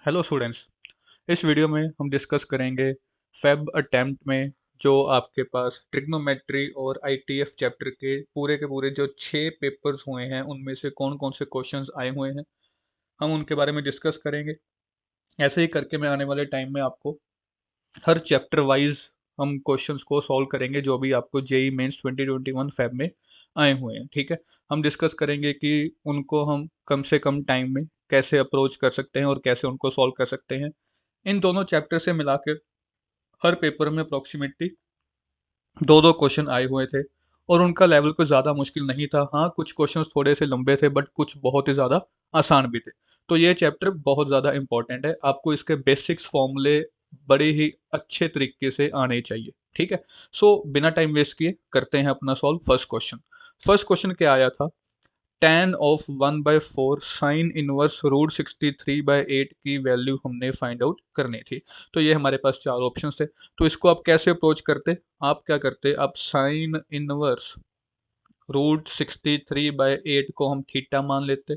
Hello students. इस video में हम डिस्कस करेंगे फेब अटेम्प्ट में जो आपके पास ट्रिग्नोमेट्री और आईटीएफ चैप्टर के पूरे जो 6 पेपर्स हुए हैं उनमें से कौन कौन से क्वेश्चंस आए हुए हैं हम उनके बारे में डिस्कस करेंगे। ऐसे ही करके मैं आने वाले टाइम में आपको हर चैप्टर वाइज हम क्वेश्चंस को सॉल्व करेंगे जो भी आपको जेई मेंस 2021 फेब में आए हुए हैं। ठीक है, हम डिस्कस करेंगे कि उनको हम कम से कम टाइम में कैसे अप्रोच कर सकते हैं और कैसे उनको सॉल्व कर सकते हैं। इन दोनों चैप्टर से मिलाकर हर पेपर में अप्रोक्सीमेटली दो दो क्वेश्चन आए हुए थे और उनका लेवल कुछ ज़्यादा मुश्किल नहीं था। हाँ, कुछ क्वेश्चंस थोड़े से लंबे थे बट कुछ बहुत ही ज़्यादा आसान भी थे। तो ये चैप्टर बहुत ज़्यादा इंपॉर्टेंट है, आपको इसके बेसिक्स फॉर्मूले बड़े ही अच्छे तरीके से आने चाहिए। ठीक है, सो बिना टाइम वेस्ट किए करते हैं अपना सॉल्व। फर्स्ट क्वेश्चन क्या आया था, tan of 1/4 sine inverse root 63/8 की वैल्यू हमने फाइंड आउट करनी थी। तो ये हमारे पास चार ऑप्शन थे। तो इसको आप कैसे अप्रोच करते, आप क्या करते, आप साइन इनवर्स रूट 63/8 को हम थीटा मान लेते।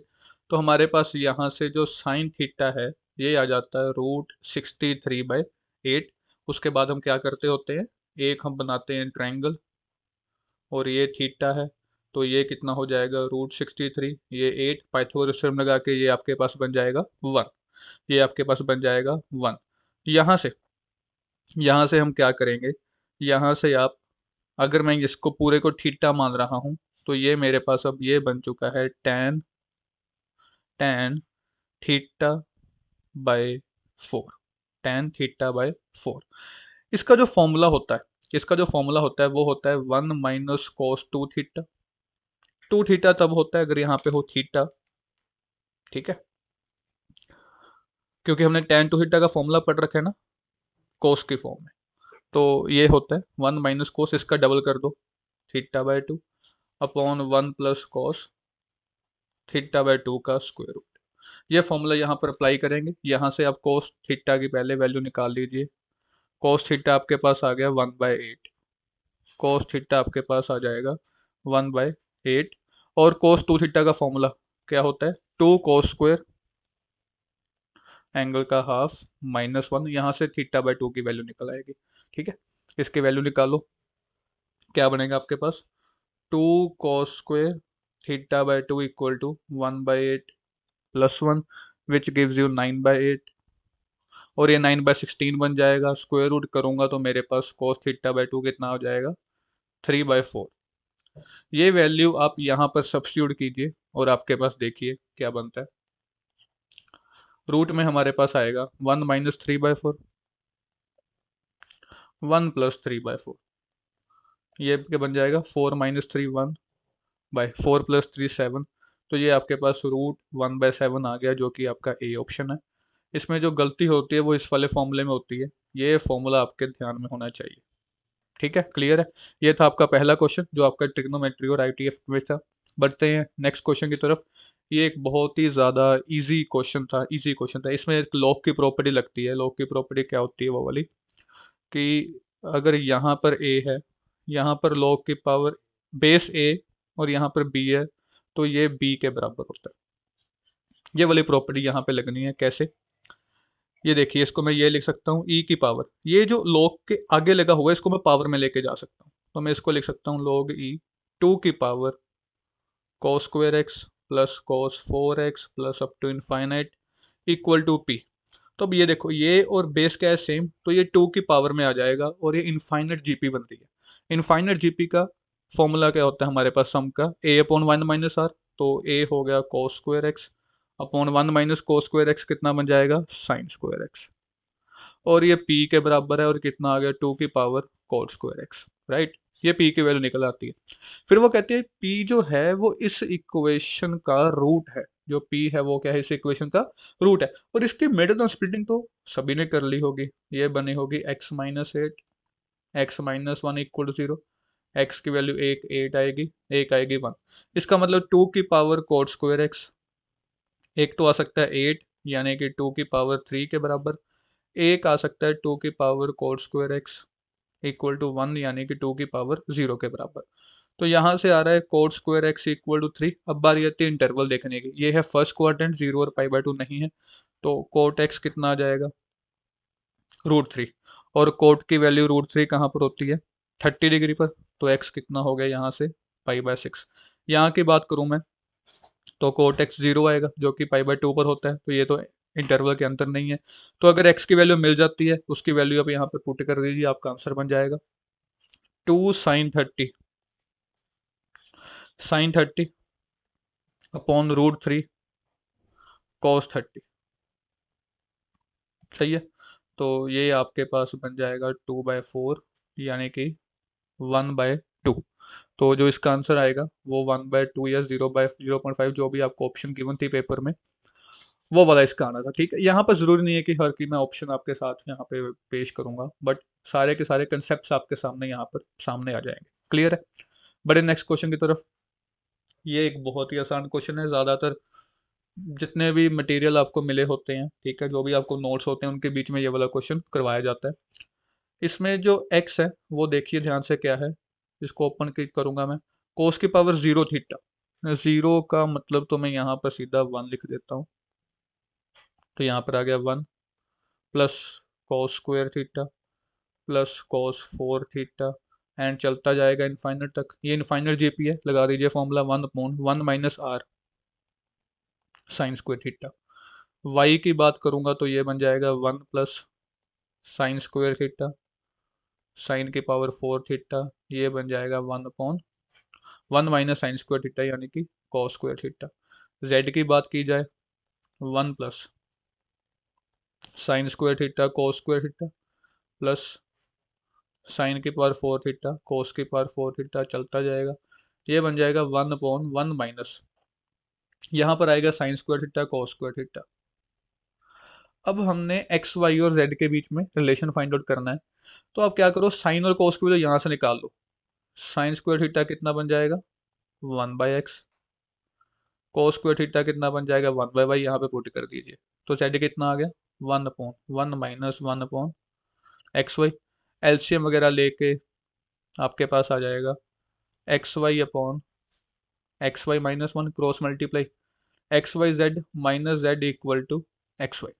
तो हमारे पास यहाँ से जो साइन थीटा है ये आ जाता है रूट 63/8। उसके बाद हम क्या करते होते हैं, एक हम बनाते हैं ट्रायंगल और ये थीटा है। तो ये कितना हो जाएगा, रूट 63, ये 8 पाइथागोरस थ्योरम लगा के ये आपके पास बन जाएगा 1। ये आपके पास बन जाएगा 1। यहाँ से यहाँ से हम क्या करेंगे, यहाँ से आप, अगर मैं इसको पूरे को थीटा मान रहा हूँ तो ये मेरे पास अब ये बन चुका है tan tan theta by 4। tan theta by 4। इसका जो फॉर्मूला होता है, वो होता है 1 - cos 2 थीटा। 2 थीटा तब होता है अगर यहाँ पे हो थीटा। ठीक है, क्योंकि हमने tan 2 थीटा का फॉर्मूला पढ़ रखा है ना कोस की फॉर्म में। तो ये होता है 1 - cos, इसका डबल कर दो थीटा/2 अपॉन 1 + cos थीटा/2 का स्क्वायर रूट। ये फॉर्मूला यहाँ पर अप्लाई करेंगे। यहाँ से आप कोस थीटा की पहले वैल्यू निकाल लीजिए। कोस थीटा आपके पास आ गया 1/8। कोस थीटा आपके पास आ जाएगा 1/8। और cos 2 थीटा का फॉर्मूला क्या होता है, 2 cos² एंगल का हाफ -1। यहाँ से थीटा/2 की वैल्यू निकल आएगी। ठीक है, इसकी वैल्यू निकालो, क्या बनेगा आपके पास, 2 cos² theta equal to 1/8 + 1 which gives you 9/8। और ये 9/16 बन जाएगा। स्क्वायर रूट करूंगा तो मेरे पास cos थीटा/2 कितना हो जाएगा, 3/4। ये वैल्यू आप यहाँ पर सब्स्टिट्यूट कीजिए और आपके पास देखिए क्या बनता है। रूट में हमारे पास आएगा 1 - 3/4, 1 + 3/4। ये क्या बन जाएगा, 4 - 3 1/4 + 3 7। तो ये आपके पास √1/7 आ गया जो कि आपका ए ऑप्शन है। इसमें जो गलती होती है वो इस वाले फॉर्मूले में होती है, ये फॉर्मूला आपके ध्यान में होना चाहिए। ठीक है, क्लियर है। ये था आपका पहला क्वेश्चन जो आपका ट्रिग्नोमेट्री और आईटीएफ में था। बढ़ते हैं नेक्स्ट क्वेश्चन की तरफ। ये एक बहुत ही ज़्यादा इजी क्वेश्चन था। इसमें एक लॉग की प्रॉपर्टी लगती है। लॉग की प्रॉपर्टी क्या होती है, वो वाली कि अगर यहाँ पर ए है, यहाँ पर लॉग की पावर बेस ए और यहाँ पर बी है तो ये बी के बराबर होता है। ये वाली प्रॉपर्टी यहाँ पे लगनी है। कैसे, ये देखिए, इसको मैं ये लिख सकता हूँ ई की पावर, ये जो लॉग के आगे लगा हुआ है इसको मैं पावर में लेके जा सकता हूँ। तो मैं इसको लिख सकता हूँ log ई 2 की power cos² x plus cos 4x plus up to infinite equal to p. तो अब ये देखो, ये और बेस क्या है, सेम, तो ये 2 की पावर में आ जाएगा और ये इनफाइनाइट जीपी बन रही है। इनफाइनाइट जीपी का फॉर्मूला क्या होता है हमारे पास, सम का a/1 - r। तो a हो गया cos² x upon 1 - cos² x कितना बन जाएगा, sin²x। और ये p के बराबर है और कितना आ गया, 2 की पावर cos²x। राइट, ये p की वैल्यू निकल आती है। फिर वो कहती है p जो है वो इस इक्वेशन का रूट है। जो p है वो क्या है, इस इक्वेशन का रूट है। और इसकी मिडिल ऑफ स्प्लिटिंग तो सभी ने कर ली होगी। ये बनी होगी x-8 x-1 equal to 0। x की वैल्यू 8 आएगी, 1 इसका मतलब 2 की पावर cos²x। एक तो आ सकता है 8 यानी कि 2 की पावर 3 के बराबर। एक आ सकता है 2 की power cos² x equal to 1 यानी कि 2 की पावर 0 के बराबर। तो यहाँ से आ रहा है cot square x equal to 3। अब बारी आती है इंटरवल देखने की, ये है फर्स्ट क्वाड्रेंट, 0 और पाई/2 नहीं है, तो कोट एक्स कितना आ जाएगा, √3। और कोट की वैल्यू √3 कहाँ पर होती है, 30 डिग्री पर, तो एक्स कितना हो गया यहाँ से, पाई/6। यहाँ की बात करूँ मैं तो कोट एक्स 0 आएगा जो कि पाई/2 पर होता है, तो ये तो इंटरवल के अंतर नहीं है। तो अगर एक्स की वैल्यू मिल जाती है, उसकी वैल्यू आप यहाँ पर पुट कर दीजिए, आपका आंसर बन जाएगा 2 sin 30, sin 30 अपॉन √3 cos 30। सही है, तो ये आपके पास बन जाएगा 2/4, यानी कि 1/2। तो जो इसका आंसर आएगा वो 1/2 या 0/0.5, जो भी आपको ऑप्शन गिवन थी पेपर में, वो वाला इसका आना था। ठीक है, यहाँ पर ज़रूरी नहीं है कि हर की मैं ऑप्शन आपके साथ यहाँ पे पेश करूंगा, बट सारे के सारे कंसेप्ट आपके सामने यहाँ पर सामने आ जाएंगे। क्लियर है, बड़े नेक्स्ट क्वेश्चन की तरफ। ये एक बहुत ही आसान क्वेश्चन है, ज़्यादातर जितने भी मटेरियल आपको मिले होते हैं, ठीक है, जो भी आपको नोट्स होते हैं, उनके बीच में ये वाला क्वेश्चन करवाया जाता है। इसमें जो x है वो देखिए ध्यान से क्या है, इसको ओपन करूंगा मैं, कोस की पावर 0 थीटा, 0 का मतलब तो मैं यहाँ पर सीधा 1 लिख देता हूँ, तो यहाँ पर आ गया 1 plus cos square theta plus cos 4 theta, and चलता जाएगा इनफाइनट तक। ये इनफाइनट जीपी है, लगा दीजिए formula 1/1 minus r sine square theta. y की बात करूंगा तो ये बन जाएगा 1 plus sine square theta sine की पावर 4 थीटा, ये बन जाएगा 1/1 माइनस साइन स्क्वायर थीटा, यानी कि कॉस स्क्वायर थीटा। z की बात की जाए 1 plus sine square theta cos square theta plus sign की पावर 4 थीटा कोस की पावर 4 थीटा, चलता जाएगा, ये बन जाएगा 1/1 माइनस, यहाँ पर आएगा sign square theta cos square theta. अब हमने एक्स वाई और जेड के बीच में रिलेशन फाइंड आउट करना है, तो आप क्या करो, साइन और कॉस की वजह यहाँ से निकाल लो। साइन स्क्वायर थीटा कितना बन जाएगा, 1/x, कोस स्क्वायर थीटा कितना बन जाएगा, 1/y, यहाँ पे पुट कर दीजिए, तो जेड कितना आ गया, 1/1 माइनस 1/XY। एलसीएम वगैरह लेके आपके पास आ जाएगा XY/XY-1 cross multiply XYZ minus Z equal to XY।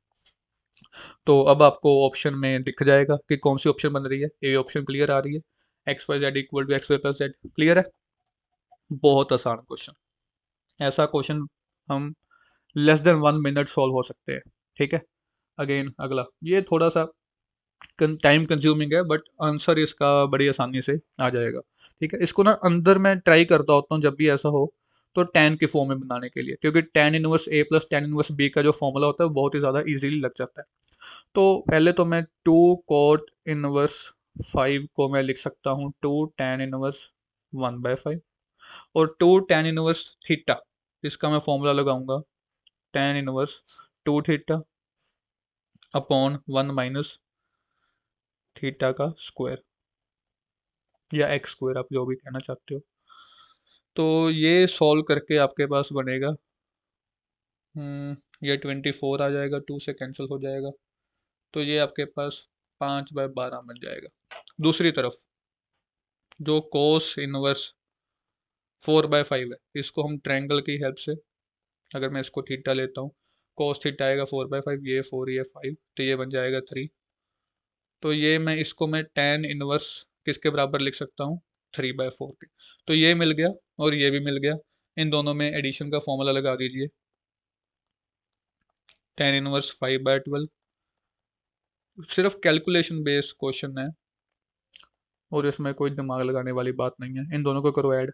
तो अब आपको ऑप्शन में दिख जाएगा कि कौन सी ऑप्शन बन रही है, ए ऑप्शन क्लियर आ रही है, XYZ equal to XY+Z। Clear है, बहुत आसान क्वेश्चन, ऐसा क्वेश्चन हम लेस देन 1 मिनट सॉल्व हो सकते हैं। ठीक है, अगेन अगला, ये थोड़ा सा टाइम कंज्यूमिंग है, बट आंसर इसका बड़ी आसानी से आ जाएगा। ठीक है, इसको ना अंदर मैं ट्राई करता होता हूँ जब भी ऐसा हो, तो टेन के फॉर्म में बनाने के लिए, क्योंकि tan इनवर्स ए प्लस tan इनवर्स बी का जो फॉर्मूला होता है वो बहुत ही ज़्यादा इजीली लग जाता है। तो पहले तो मैं 2 cot इनवर्स 5 को मैं लिख सकता हूँ 2 tan इनवर्स 1/5, और 2 tan इनवर्स थीटा, इसका मैं फॉर्मूला लगाऊंगा tan inverse 2 theta upon 1 minus theta का स्क्वायर, या एक्स स्क्वायर, आप जो भी कहना चाहते हो। तो ये सॉल्व करके आपके पास बनेगा, ये 24 आ जाएगा, 2 से कैंसिल हो जाएगा, तो ये आपके पास 5/12 बन जाएगा। दूसरी तरफ जो कोस इनवर्स 4/5 है, इसको हम ट्रायंगल की हेल्प से, अगर मैं इसको थीटा लेता हूँ, कोस थीटा आएगा 4/5, ये 4 ये 5, तो ये बन जाएगा 3। तो ये इसको मैं tan इनवर्स किसके बराबर लिख सकता हूँ, 3/4 के। तो ये मिल गया और ये भी मिल गया, इन दोनों में एडिशन का फॉर्मूला लगा दीजिए, tan इनवर्स 5/12। सिर्फ कैलकुलेशन बेस्ड क्वेश्चन है, और इसमें कोई दिमाग लगाने वाली बात नहीं है, इन दोनों को करो ऐड।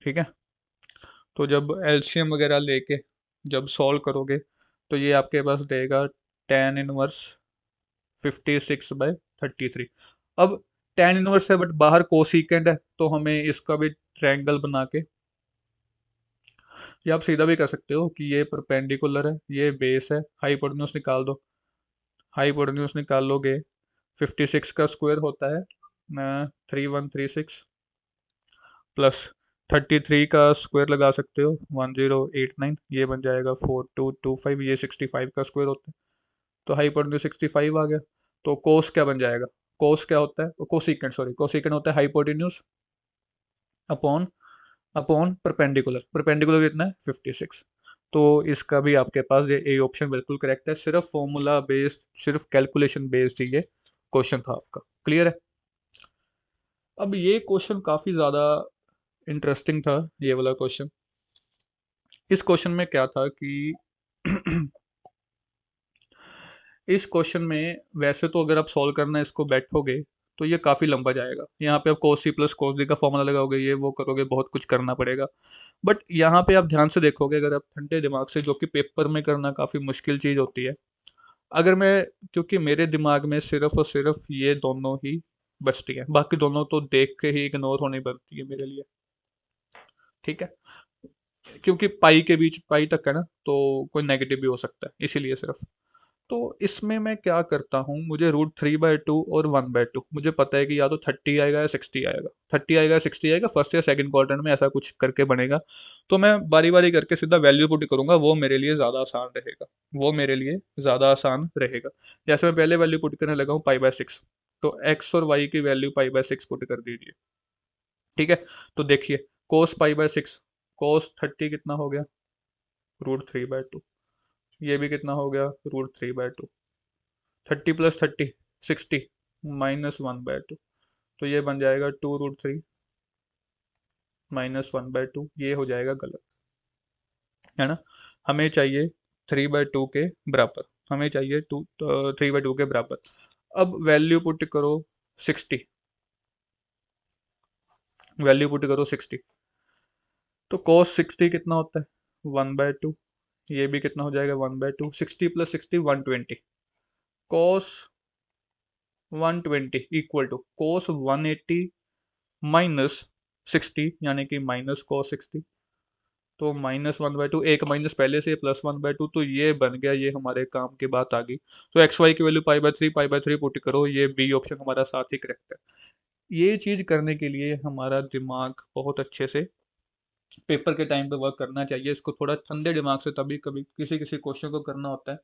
ठीक है, तो जब एलसीएम वगैरह लेके जब सॉल्व करोगे, तो ये आपके पास देगा tan इनवर्स 56/33। अब tan इनवर्स है बट बाहर कोसिकेंड है, तो हमें इसका भी ट्रायंगल बना के, या आप सीधा भी कर सकते हो कि ये परपेंडिकुलर है, ये बेस है, हाइपोटेन्यूज निकाल दो, हाइपोटेन्यूज निकाल लोगे, 56 का स्क्वायर होता है 3136, प्लस 33 का स्क्वायर लगा सकते हो 1089, ये बन जाएगा 4225, ये 65 का स्क्वायर होता है, तो हाइपोटेन्यूज 65 आ गया। तो कोस क्या बन जाएगा, कोस क्या होता है, कोसिकेंट, सॉरी कोसिकेंट होता है hypotenuse upon upon perpendicular, perpendicular कितना है 56। तो इसका भी आपके पास ये ए ऑप्शन बिल्कुल करेक्ट है, सिर्फ फॉर्मूला बेस्ड, सिर्फ कैलकुलेशन बेस्ड ही ये क्वेश्चन था आपका। क्लियर है। अब ये क्वेश्चन काफ़ी ज़्यादा इंटरेस्टिंग था, ये वाला क्वेश्चन। इस क्वेश्चन में क्या था कि इस क्वेश्चन में वैसे तो अगर आप सॉल्व करना इसको बैठोगे तो ये काफ़ी लंबा जाएगा। यहाँ पे आप cos c plus cos d का फॉर्मूला लगाओगे, ये वो करोगे, बहुत कुछ करना पड़ेगा। बट यहाँ पे आप ध्यान से देखोगे, अगर आप ठंडे दिमाग से, जो कि पेपर में करना काफ़ी मुश्किल चीज़ होती है, अगर मैं, क्योंकि मेरे दिमाग में सिर्फ और सिर्फ ये दोनों ही बचती है, बाकी दोनों तो देख के ही इग्नोर होनी बनती है मेरे लिए। ठीक है, क्योंकि पाई के बीच, पाई तक है ना, तो कोई नेगेटिव भी हो सकता है, इसीलिए सिर्फ। तो इसमें मैं क्या करता हूँ, मुझे √3/2 और 1/2 मुझे पता है कि या तो 30 आएगा या 60 आएगा, 30 आएगा या 60 आएगा, फर्स्ट या सेकंड क्वाड्रेंट में ऐसा कुछ करके बनेगा। तो मैं बारी बारी करके सीधा वैल्यू पुट करूंगा, वो मेरे लिए ज़्यादा आसान रहेगा, वो मेरे लिए ज़्यादा आसान रहेगा। जैसे मैं पहले वैल्यू पुट करने लगा हूँ π/6, तो x और y की वैल्यू π/6 पुट कर दीजिए। ठीक है, तो देखिए कोस π/6, कोस 30 कितना हो गया, √3/2। ये भी कितना हो गया, √3/2। 30 + 30 60 -1/2। तो ये बन जाएगा 2√3 -1/2, ये हो जाएगा गलत, है ना। हमें चाहिए 3/2 के बराबर, हमें चाहिए 3/2 के बराबर। अब वैल्यू पुट करो 60, वैल्यू पुट करो 60, तो cos 60 कितना होता है 1/2, ये भी कितना हो जाएगा 1/2, 60 + 60 120, cos 120 इक्वल टू cos 180 -60, यानी कि -cos 60। तो -1/2, एक माइनस पहले से +1/2, तो ये बन गया, ये हमारे काम की बात आ गई। तो एक्स वाई की वैल्यू π/3 पुट करो, ये बी ऑप्शन हमारा साथ ही करेक्ट है। ये चीज़ करने के लिए हमारा दिमाग बहुत अच्छे से पेपर के टाइम पे वर्क करना चाहिए, इसको थोड़ा ठंडे दिमाग से तभी कभी किसी किसी क्वेश्चन को करना होता है।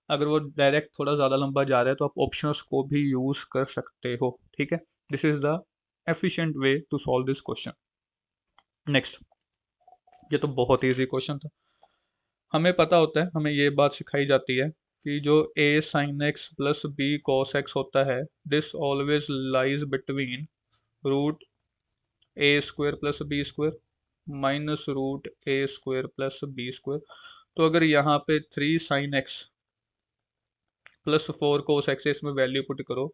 अगर वो डायरेक्ट थोड़ा ज़्यादा लंबा जा रहा है तो आप ऑप्शंस को भी यूज़ कर सकते हो। ठीक है, this is the efficient way to solve this question. Next, ये तो बहुत ईजी क्वेश्चन था। हमें पता होता है, हमें ये बात सिखाई जाती है कि जो a sin x plus b cos x होता है, this always lies between √a² plus b² minus √a² plus b²। तो अगर यहाँ पे 3 sin x plus 4 cos x, इसमें वैल्यू पुट करो,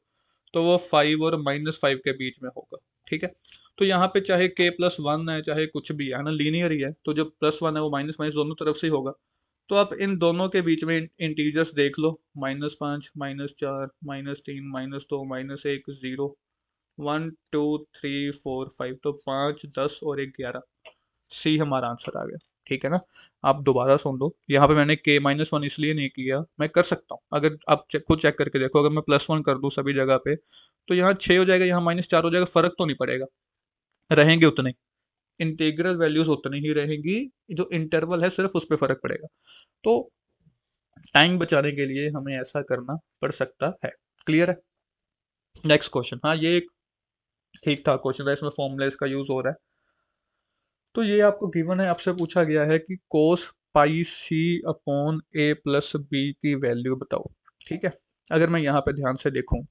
तो वो 5 और -5 के बीच में होगा। ठीक है, तो यहाँ पे चाहे k+1 है, चाहे कुछ भी है ना, लीनियर ही है, तो जो +1 है वो माइनस माइनस दोनों तरफ से ही होगा। तो आप इन दोनों के बीच में इंटीजर्स देख लो, -5 -4 -3 -2 -1 0 1 2 3 4 5, तो 5 10 और 1 11, सी हमारा आंसर आ गया। ठीक है ना, आप दोबारा सुन लो, यहाँ पे मैंने k-1 इसलिए नहीं किया, मैं कर सकता हूँ, अगर आप खुद चेक करके देखो, अगर मैं +1 कर दूँ सभी जगह पे, तो यहाँ 6 हो जाएगा, यहाँ -4 हो जाएगा, फर्क तो नहीं पड़ेगा, रहेंगे उतने, इंटीग्रल वैल्यूज उतनी ही रहेंगी, जो इंटरवल है सिर्फ उस पर फर्क पड़ेगा। तो टाइम बचाने के लिए हमें ऐसा करना पड़ सकता है। क्लियर है। नेक्स्ट क्वेश्चन, हाँ ये एक ठीक ठाक क्वेश्चन है, इसमें फॉर्मूलेस का यूज हो रहा है। तो ये आपको गिवन है, आपसे पूछा गया है कि कोस πc/a+b की वैल्यू बताओ। ठीक है, अगर मैं यहाँ पे ध्यान से देखूं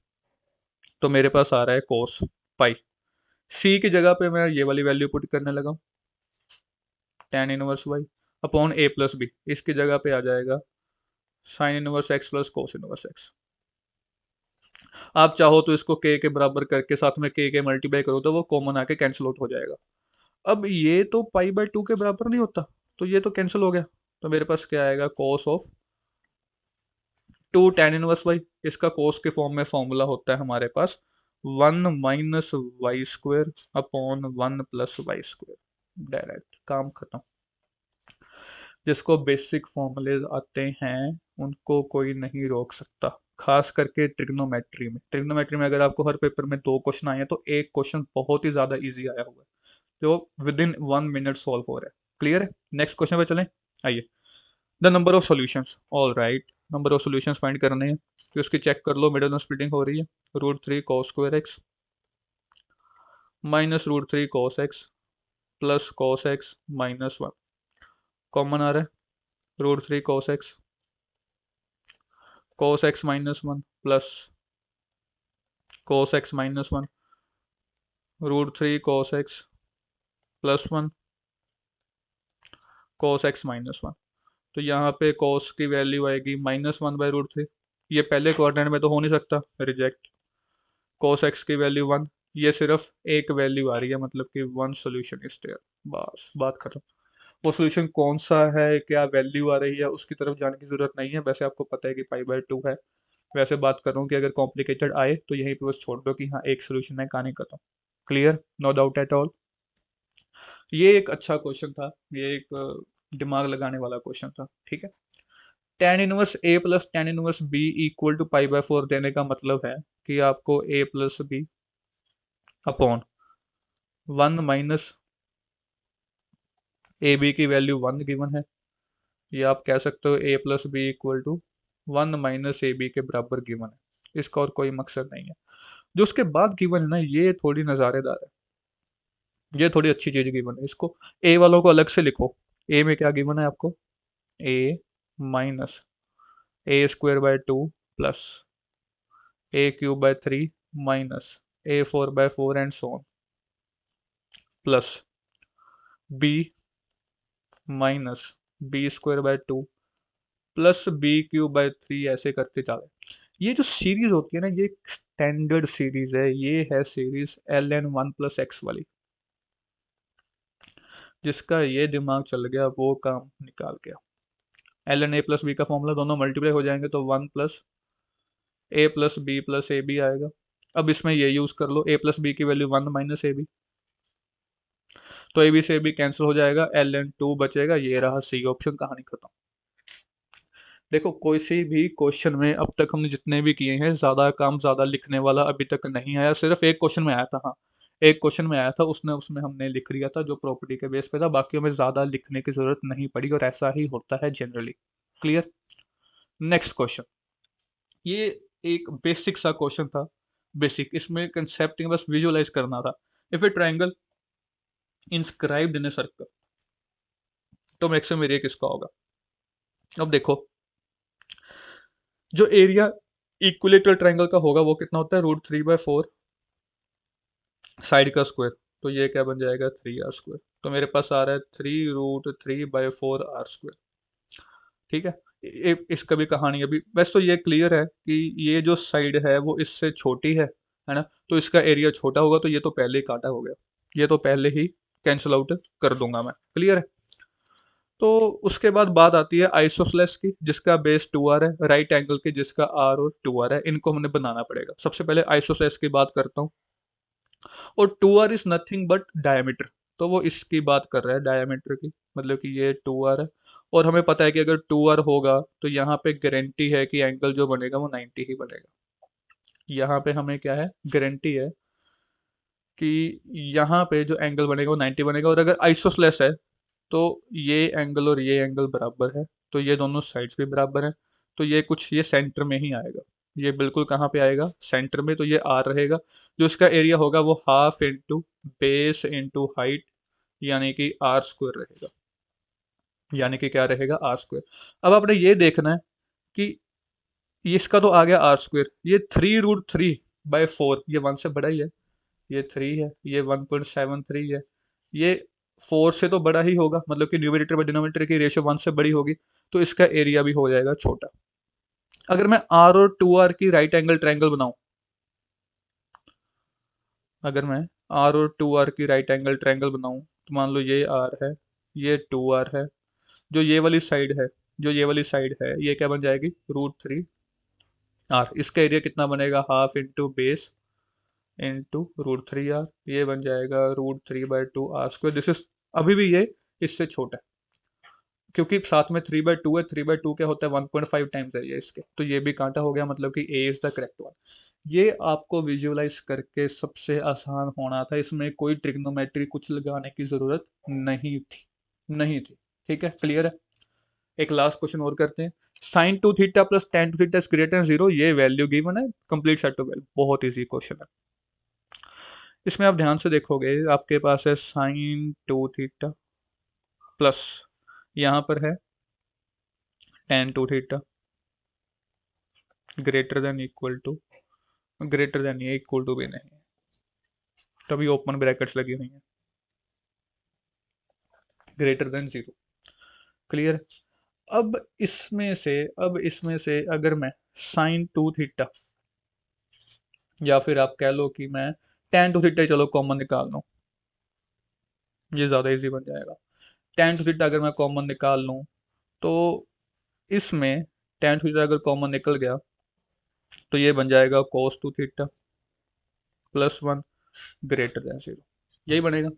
तो मेरे पास आ रहा है कोस पाई, सी की जगह पे मैं ये वाली वैल्यू पुट करने लगा, tan−1y अपॉन a+b, इसकी जगह पे आ जाएगा sin−1x प्लस cos−1x। आप चाहो तो इसको k के बराबर करके साथ में k के मल्टीप्लाई करो, तो वो कॉमन आके कैंसिल आउट हो जाएगा। अब ये तो π/2 के बराबर नहीं होता, तो ये तो कैंसिल हो गया, तो मेरे पास क्या आएगा, cos ऑफ 2 tan−1y, इसका cos के फॉर्म में फॉर्मूला होता है हमारे पास 1 -y² अपॉन 1 + y², डायरेक्ट काम खत्म। जिसको बेसिक फॉर्मूलेज आते हैं उनको कोई नहीं रोक सकता, खास करके ट्रिग्नोमेट्री में। ट्रिग्नोमेट्री में अगर आपको हर पेपर में 2 क्वेश्चन आए हैं, तो एक क्वेश्चन बहुत ही ज़्यादा इजी आया हुआ है जो विद इन 1 मिनट सॉल्व हो रहा है। क्लियर है, नेक्स्ट क्वेश्चन पे चलें। आइए, the number of solutions, all right, number of solutions find करने हैं, तो इसकी चेक कर लो, मिडिल में स्प्लिटिंग हो रही है, √3 cos² x minus √3 cos x plus cos x -1 common आ रहा है, √3 cos x cos x -1 plus cos x -1 √3 cos x plus 1 cos x -1। तो यहाँ पे cos की वैल्यू आएगी -1/√3। ये पहले क्वाड्रेंट में तो हो नहीं सकता, रिजेक्ट। cos x की वैल्यू 1, ये सिर्फ एक वैल्यू आ रही है, मतलब कि 1 सोल्यूशन इज देयर, बस बात खत्म। वो सोल्यूशन कौन सा है, क्या वैल्यू आ रही है, उसकी तरफ जाने की जरूरत नहीं है, वैसे आपको पता है कि π/2 है। वैसे बात कर रहा हूँ कि अगर कॉम्प्लिकेटेड आए तो यहीं पे बस छोड़ दो कि हाँ एक सोल्यूशन है, कहानी खत्म। Clear, no doubt at all. ये एक अच्छा क्वेश्चन था, ये एक दिमाग लगाने वाला क्वेश्चन था, ठीक है। tan−1 A plus tan−1 B equal to π/4 देने का मतलब है कि आपको A plus B upon 1 minus A B की वैल्यू 1 गिवन है, या आप कह सकते हो A plus B equal to 1 minus A B के बराबर गिवन है। इसका और कोई मकसद नहीं है। जो उसके बाद गिवन है ना, ये थोड़ी नज़ारेदार है, ये थोड़ी अच्छी चीज़ गिवन है। इसको ए वालों को अलग से लिखो। ए में क्या गिवन है आपको, A minus A² by 2 plus A³ by 3 minus A4/4 and so on plus B minus B² by 2 plus B³ by 3 ऐसे करते चले। ये जो सीरीज होती है ना, ये स्टैंडर्ड सीरीज है, ये है सीरीज ln1+x वाली। जिसका ये दिमाग चल गया वो काम निकाल गया। ln a प्लस बी का फॉर्मूला, दोनों मल्टीप्लाई हो जाएंगे तो 1 plus a plus b plus a b आएगा। अब इसमें ये यूज कर लो, a प्लस बी की वैल्यू 1 माइनस ए बी, तो ए बी से ए बी कैंसिल हो जाएगा, ln2 बचेगा। ये रहा सी ऑप्शन, कहानी खत्म। देखो कोई सी भी क्वेश्चन में अब तक हमने जितने भी किए हैं, ज़्यादा काम ज़्यादा लिखने वाला अभी तक नहीं आया। सिर्फ एक क्वेश्चन में आया था, हाँ एक क्वेश्चन में आया था, उसमें हमने लिख लिया था जो प्रॉपर्टी के बेस पे था, बाकी हमें ज़्यादा लिखने की ज़रूरत नहीं पड़ी, और ऐसा ही होता है जनरली। क्लियर। नेक्स्ट क्वेश्चन, ये एक बेसिक सा क्वेश्चन था, बेसिक। इसमें कंसेप्ट बस विजुअलाइज करना था। If A triangle inscribed in a circle, तो मैक्सिमम एरिया किसका होगा। अब देखो, जो एरिया इक्विलेटरल ट्राइंगल का होगा वो कितना होता है, √3/4 साइड का स्क्वायर, तो ये क्या बन जाएगा 3r²। तो मेरे पास आ रहा है 3√3/4r²। ठीक है। इसका भी कहानी अभी वैसे तो ये क्लियर है कि ये जो साइड है वो इससे छोटी है ना, तो इसका एरिया छोटा होगा, तो ये तो पहले ही काटा हो गया, ये तो पहले ही कैंसिल आउट कर दूंगा मैं। क्लियर है। तो उसके बाद बात आती है आइसोसेलेस की, जिसका बेस 2r है, राइट एंगल की जिसका r और 2r है। इनको हमने बनाना पड़ेगा। सबसे पहले आइसोसेलेस की बात करता हूँ, और 2r is nothing but diameter, तो वो इसकी बात कर रहा है डायमीटर की, मतलब कि ये 2r है। और हमें पता है कि अगर 2r होगा तो यहाँ पे गारंटी है कि एंगल जो बनेगा वो 90 ही बनेगा। यहाँ पे हमें क्या है, गारंटी है कि यहाँ पे जो एंगल बनेगा वो 90 बनेगा। और अगर आइसोसेलेस है तो ये एंगल और ये एंगल बराबर है, तो ये दोनों साइड्स भी बराबर हैं, तो ये कुछ ये सेंटर में ही आएगा। ये बिल्कुल कहाँ पे आएगा, सेंटर में। तो ये आर रहेगा, जो इसका एरिया होगा वो half into base into height, यानी कि r² रहेगा, यानी कि क्या रहेगा, r²। अब आपने ये देखना है कि इसका तो आ गया r², ये 3√3/4, ये 1 से बड़ा ही है, ये 3 है, ये 1.73 है, ये 4 से तो बड़ा ही होगा, मतलब कि न्यूमरेटर बाय डिनोमिनेटर की रेशियो 1 से बड़ी होगी, तो इसका एरिया भी हो जाएगा छोटा। अगर मैं r और 2r की राइट एंगल ट्रायंगल बनाऊं, अगर मैं r और 2r की राइट एंगल ट्रायंगल बनाऊं, तो मान लो ये r है, ये 2r है, जो ये वाली साइड है, जो ये वाली साइड है, ये क्या बन जाएगी, √3r। इसका एरिया कितना बनेगा, half into base into √3r, ये बन जाएगा √3/2r²। दिस इज, अभी भी ये इससे छोटा है, क्योंकि साथ में 3/2 है, 3/2 क्या होता है, 1.5 टाइम्स एरिया इसके, तो ये भी कांटा हो गया, मतलब कि ए इज द करेक्ट वन। ये आपको विजुअलाइज करके सबसे आसान होना था, इसमें कोई ट्रिग्नोमेट्री कुछ लगाने की जरूरत नहीं थी, नहीं थी। ठीक है, क्लियर है। एक लास्ट क्वेश्चन और करते हैं। Sine two theta plus tan two theta is greater than zero, ये वैल्यू गिवन है, कंप्लीट सेट ऑफ वैल्यू, बहुत इजी क्वेश्चन है। इसमें आप ध्यान से देखोगे आपके पास है साइन टू थीटा प्लस यहाँ पर है tan two theta greater than equal to, greater than ये इक्वल टू भी नहीं, तभी ओपन ब्रैकेट्स लगी हुई हैं, ग्रेटर देन जीरो। क्लियर। अब इसमें से अगर मैं साइन टू थीटा या फिर आप कह लो कि मैं टेन टू थीटा चलो कॉमन निकाल लूँ, ये ज़्यादा इजी बन जाएगा। टेन टू थीटा अगर मैं कॉमन निकाल लूँ तो इसमें टेन टू थीटा अगर कॉमन निकल गया तो ये बन जाएगा cos two theta plus one greater than zero, यही बनेगा,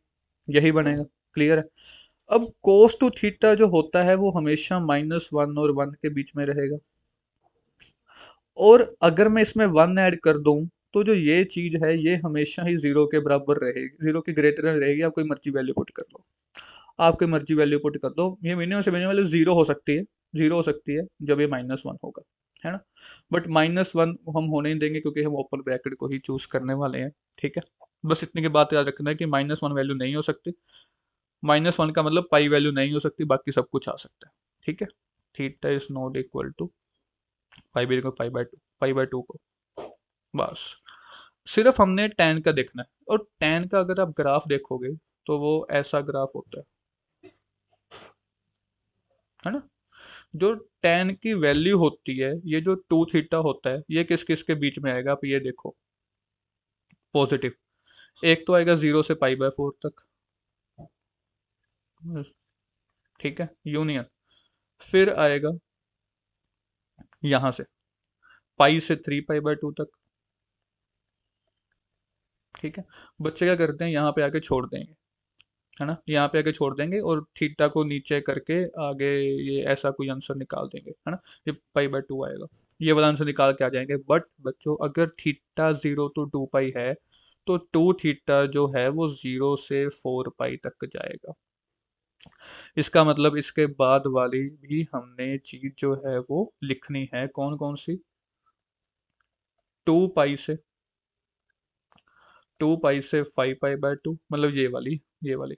यही बनेगा। क्लियर है। अब कोस टू थीटा जो होता है वो हमेशा माइनस वन और वन के बीच में रहेगा, और अगर मैं इसमें वन ऐड कर दूं तो जो ये चीज है ये हमेशा ही जीरो के बराबर रहेगी, जीरो की ग्रेटर देन रहेगी। आप कोई मर्जी वैल्यू पुट कर लो, आप कोई मर्जी वैल्यू पुट कर दो, ये मिनिमम से मिनिमम वैल्यू जीरो हो सकती है, जीरो हो सकती है जब ये माइनस वन होगा, है ना। बट माइनस वन हम होने नहीं देंगे क्योंकि हम ओपन ब्रैकेट को ही चूज करने वाले हैं। ठीक है, बस इतनी की बात याद रखना है कि माइनस वन वैल्यू नहीं हो सकती, माइनस वन का मतलब पाई वैल्यू नहीं हो सकती, बाकी सब कुछ आ सकता है। ठीक है, theta is not equal to pi by two, pi by two को, बस सिर्फ हमने tan का देखना है। और tan का अगर आप ग्राफ देखोगे तो वो ऐसा ग्राफ होता है ना। जो tan की वैल्यू होती है, ये जो टू थीटा होता है, ये किस किस के बीच में आएगा, आप ये देखो, पॉजिटिव। एक तो आएगा जीरो से पाई बाय फोर तक, ठीक है, यूनियन। फिर आएगा यहां से पाई से थ्री पाई बाय टू तक। ठीक है, बच्चे क्या करते हैं, यहाँ पे आके छोड़ देंगे, है ना, यहाँ पे आके छोड़ देंगे और थीटा को नीचे करके आगे ये ऐसा कोई आंसर निकाल देंगे, है ना, ये पाई बाय टू आएगा, ये वाला आंसर निकाल के आ जाएंगे। बट बच्चों अगर theta zero to two pi है तो टू थीटा जो है वो जीरो से फोर पाई तक जाएगा। इसका मतलब इसके बाद वाली भी हमने चीज जो है वो लिखनी है, कौन कौन सी, टू पाई से, टू पाई से फाइव पाई बाय टू, मतलब ये वाली।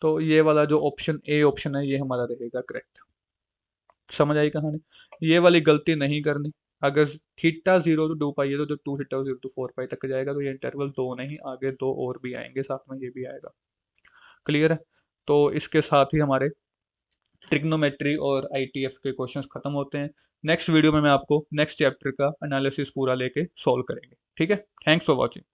तो ये वाला जो ऑप्शन ए ऑप्शन है ये हमारा रहेगा करेक्ट। समझ आई कहानी, ये वाली गलती नहीं करनी। अगर theta zero to two pi है तो two theta zero to four pi तक जाएगा, तो ये इंटरवल दो नहीं, आगे दो और भी आएंगे साथ में, ये भी आएगा। क्लियर है। तो इसके साथ ही हमारे ट्रिग्नोमेट्री और आईटीएफ के क्वेश्चंस खत्म होते हैं। नेक्स्ट वीडियो में मैं आपको नेक्स्ट चैप्टर का एनालिसिस पूरा लेके सॉल्व करेंगे। ठीक है, थैंक्स फॉर वॉचिंग।